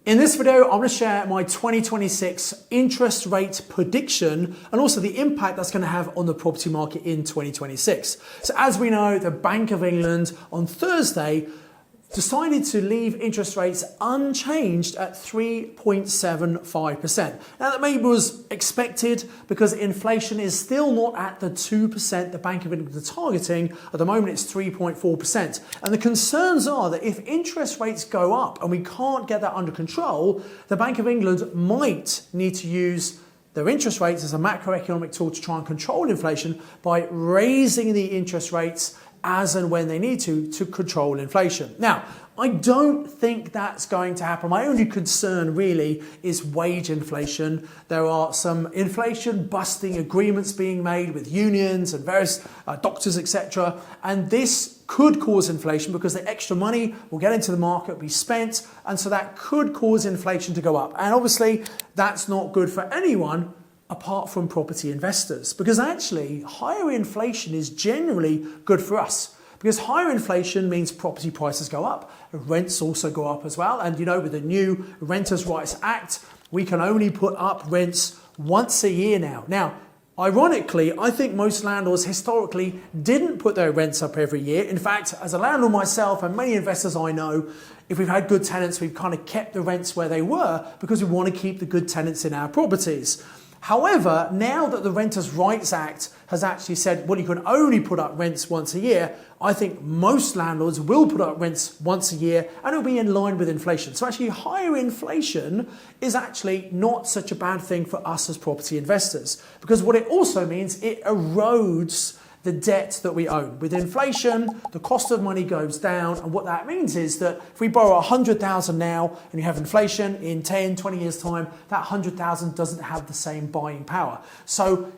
In this video, I'm going to share my 2026 interest rate prediction and also the impact that's going to have on the property market in 2026. So as we know, the Bank of England on Thursday decided to leave interest rates unchanged at 3.75%. Now that maybe was expected because inflation is still not at the 2% the Bank of England is targeting. At the moment it's 3.4%. And the concerns are that if interest rates go up and we can't get that under control, the Bank of England might need to use their interest rates as a macroeconomic tool to try and control inflation by raising the interest rates as and when they need to control inflation. Now, I don't think that's going to happen. My only concern really is wage inflation. There are some inflation busting agreements being made with unions and various doctors, etc. And this could cause inflation because the extra money will get into the market, be spent, and so that could cause inflation to go up. And obviously, that's not good for anyone apart from property investors, because actually higher inflation is generally good for us, because higher inflation means property prices go up, rents also go up as well. And you know, with the new Renters' Rights Act, we can only put up rents once a year now. Now, ironically, I think most landlords historically didn't put their rents up every year. In fact, as a landlord myself and many investors I know, if we've had good tenants, we've kind of kept the rents where they were because we want to keep the good tenants in our properties. However, now that the Renters' Rights Act has actually said, well, you can only put up rents once a year, I think most landlords will put up rents once a year and it'll be in line with inflation. So actually higher inflation is actually not such a bad thing for us as property investors, because what it also means, it erodes the debt that we own. With inflation, the cost of money goes down, and what that means is that if we borrow 100,000 now and you have inflation in 10, 20 years time, that 100,000 doesn't have the same buying power. So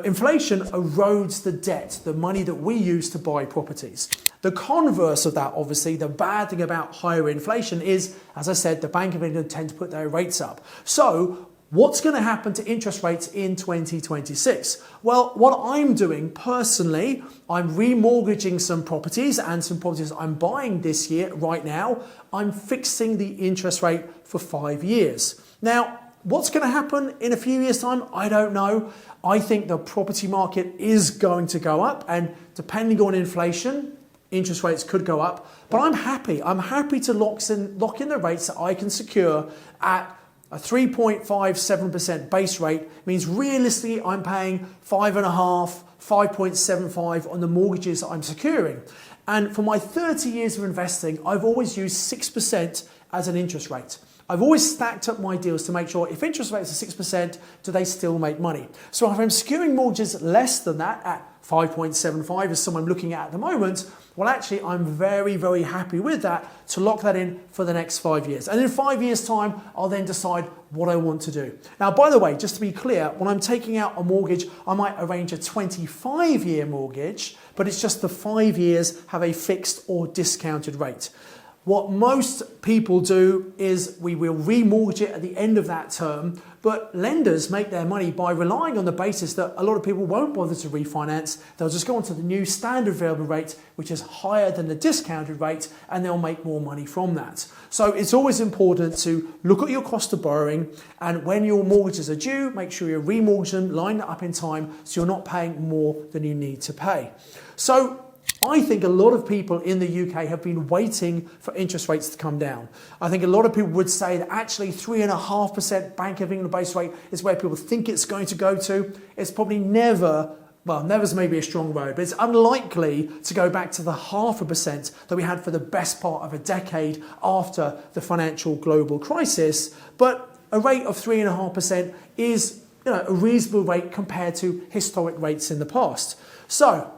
inflation erodes the debt, the money that we use to buy properties. The converse of that, obviously, the bad thing about higher inflation is, as I said, the Bank of England tend to put their rates up. So what's going to happen to interest rates in 2026? Well, what I'm doing personally, I'm remortgaging some properties, and some properties I'm buying this year right now, I'm fixing the interest rate for 5 years. Now, what's going to happen in a few years' time? I don't know. I think the property market is going to go up, and depending on inflation, interest rates could go up. But I'm happy. I'm happy to lock in the rates that I can secure at a 3.57% base rate. Means realistically I'm paying 5.5%, 5.75% on the mortgages that I'm securing. And for my 30 years of investing, I've always used 6% as an interest rate. I've always stacked up my deals to make sure if interest rates are 6%, do they still make money? So if I'm securing mortgages less than that at 5.75 as someone I'm looking at the moment, well, actually, I'm very, very happy with that to lock that in for the next 5 years. And in 5 years' time, I'll then decide what I want to do. Now, by the way, just to be clear, when I'm taking out a mortgage, I might arrange a 25-year mortgage, but it's just the 5 years have a fixed or discounted rate. What most people do is we will remortgage it at the end of that term, but lenders make their money by relying on the basis that a lot of people won't bother to refinance. They'll just go onto the new standard variable rate, which is higher than the discounted rate, and they'll make more money from that. So it's always important to look at your cost of borrowing, and when your mortgages are due, make sure you remortgage them, line that up in time so you're not paying more than you need to pay. So I think a lot of people in the UK have been waiting for interest rates to come down. I think a lot of people would say that actually 3.5% Bank of England base rate is where people think it's going to go to. It's probably never, well, never's maybe a strong word, but it's unlikely to go back to the 0.5% that we had for the best part of a decade after the financial global crisis. But a rate of 3.5% is, a reasonable rate compared to historic rates in the past. So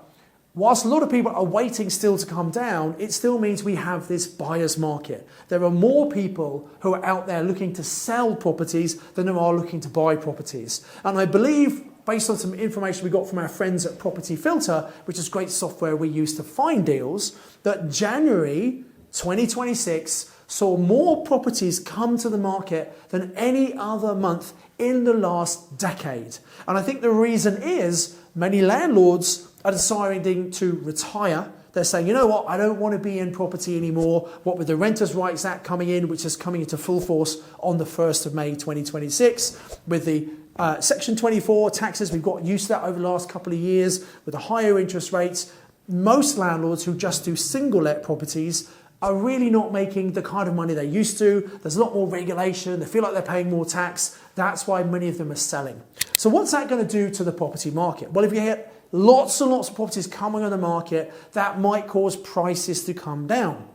whilst a lot of people are waiting still to come down, it still means we have this buyer's market. There are more people who are out there looking to sell properties than there are looking to buy properties. And I believe, based on some information we got from our friends at Property Filter, which is great software we use to find deals, that January 2026 saw more properties come to the market than any other month in the last decade. And I think the reason is many landlords are deciding to retire They're saying, you know what, I don't want to be in property anymore. What with the Renters' Rights Act coming in, which is coming into full force on the 1st of May 2026, with the Section 24 taxes, we've got used to that over the last couple of years with the higher interest rates. Most landlords who just do single-let properties are really not making the kind of money they used to. There's a lot more regulation. They feel like they're paying more tax. That's why many of them are selling. So what's that going to do to the property market? Well, if you get lots and lots of properties coming on the market, that might cause prices to come down.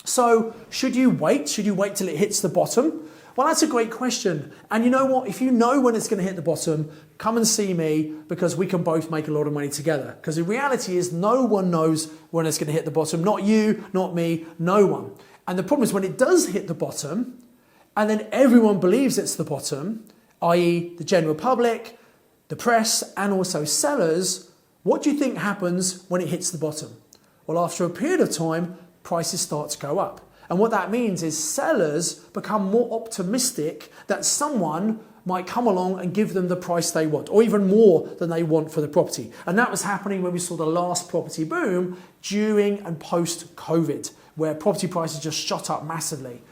So should you wait? Should you wait till it hits the bottom? Well, that's a great question. And you know what? If you know when it's going to hit the bottom, come and see me, because we can both make a lot of money together. Because the reality is no one knows when it's going to hit the bottom. Not you, not me, no one. And the problem is when it does hit the bottom, and then everyone believes it's the bottom, i.e. the general public, the press, and also sellers, what do you think happens when it hits the bottom? Well, after a period of time, prices start to go up. And what that means is sellers become more optimistic that someone might come along and give them the price they want, or even more than they want for the property. And that was happening when we saw the last property boom during and post-COVID, where property prices just shot up massively.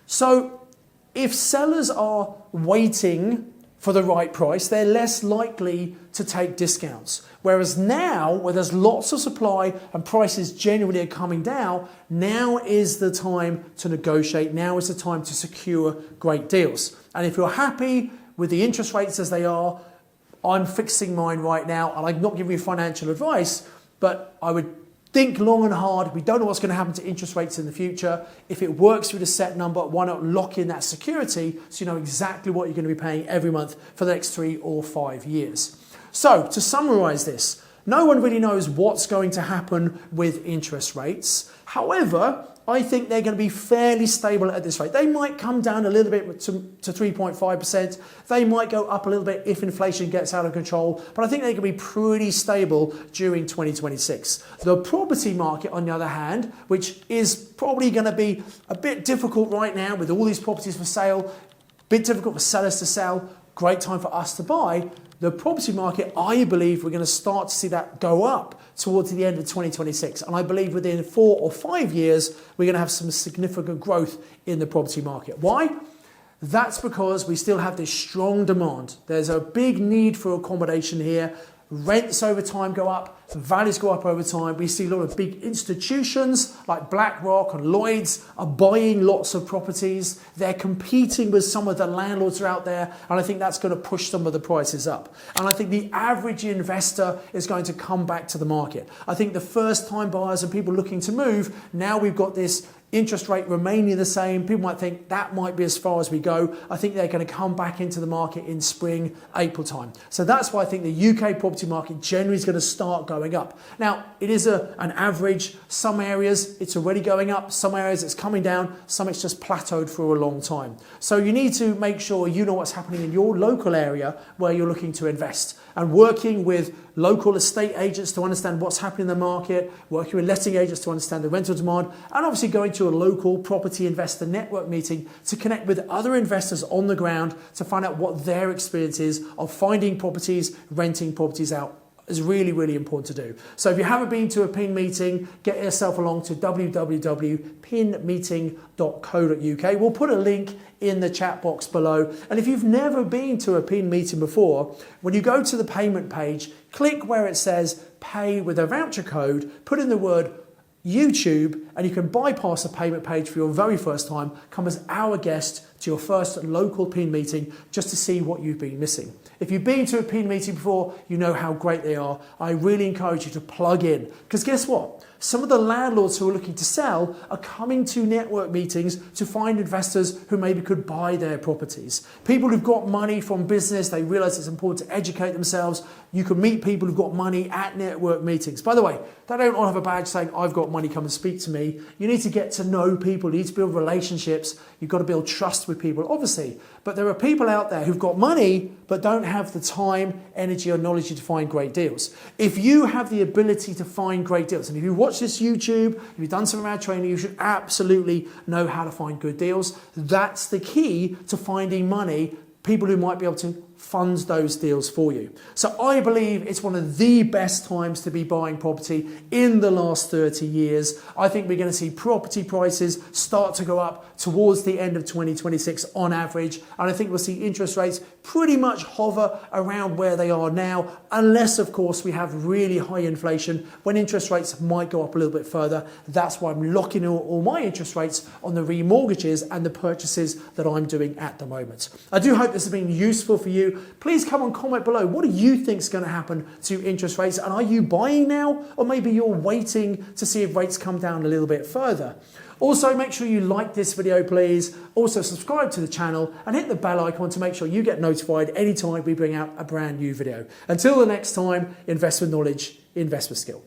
So if sellers are waiting for the right price, they're less likely to take discounts. Whereas now, where there's lots of supply and prices generally are coming down, now is the time to negotiate. Now is the time to secure great deals. And if you're happy with the interest rates as they are, I'm fixing mine right now, and I'm not giving you financial advice, but I would think long and hard. We don't know what's going to happen to interest rates in the future. If it works with a set number, why not lock in that security so you know exactly what you're going to be paying every month for the next 3 or 5 years. So to summarize this, no one really knows what's going to happen with interest rates. However, I think they're going to be fairly stable at this rate. They might come down a little bit to 3.5%. They might go up a little bit if inflation gets out of control, but I think they can be pretty stable during 2026. The property market, on the other hand, which is probably going to be a bit difficult right now with all these properties for sale, a bit difficult for sellers to sell, great time for us to buy. The property market, I believe we're going to start to see that go up towards the end of 2026. And I believe within 4 or 5 years, we're going to have some significant growth in the property market. Why? That's because we still have this strong demand. There's a big need for accommodation here. Rents over time go up, values go up over time. We see a lot of big institutions like BlackRock and Lloyds are buying lots of properties. They're competing with some of the landlords who are out there, and I think that's going to push some of the prices up. And I think the average investor is going to come back to the market. I think the first-time buyers and people looking to move, now we've got this interest rate remaining the same. People might think that might be as far as we go. I think they're going to come back into the market in spring, April time. So that's why I think the UK property market generally is going to start going up. Now, it is an average. Some areas it's already going up. Some areas it's coming down. Some it's just plateaued for a long time. So you need to make sure you know what's happening in your local area where you're looking to invest, and working with local estate agents to understand what's happening in the market, working with letting agents to understand the rental demand, and obviously going to a local property investor network meeting to connect with other investors on the ground to find out what their experience is of finding properties, renting properties out. Is really, really important to do. So if you haven't been to a PIN meeting, get yourself along to www.pinmeeting.co.uk. We'll put a link in the chat box below. And if you've never been to a PIN meeting before, when you go to the payment page, click where it says pay with a voucher code, put in the word YouTube, and you can bypass the payment page for your very first time, come as our guest to your first local PIN meeting just to see what you've been missing. If you've been to a PIN meeting before, you know how great they are. I really encourage you to plug in, because guess what? Some of the landlords who are looking to sell are coming to network meetings to find investors who maybe could buy their properties. People who've got money from business, they realize it's important to educate themselves. You can meet people who've got money at network meetings. By the way, they don't all have a badge saying, I've got money, come and speak to me. You need to get to know people. You need to build relationships. You've got to build trust with people, obviously. But there are people out there who've got money but don't have the time, energy, or knowledge to find great deals. If you have the ability to find great deals, and if you watch this YouTube, if you've done some of our training, you should absolutely know how to find good deals. That's the key to finding money, people who might be able to funds those deals for you. So I believe it's one of the best times to be buying property in the last 30 years. I think we're going to see property prices start to go up towards the end of 2026 on average. And I think we'll see interest rates pretty much hover around where they are now, unless of course we have really high inflation when interest rates might go up a little bit further. That's why I'm locking all my interest rates on the remortgages and the purchases that I'm doing at the moment. I do hope this has been useful for you. Please come and comment below. What do you think is going to happen to interest rates? And are you buying now? Or maybe you're waiting to see if rates come down a little bit further. Also, make sure you like this video, please. Also, subscribe to the channel and hit the bell icon to make sure you get notified anytime we bring out a brand new video. Until the next time, invest with knowledge, invest with skill.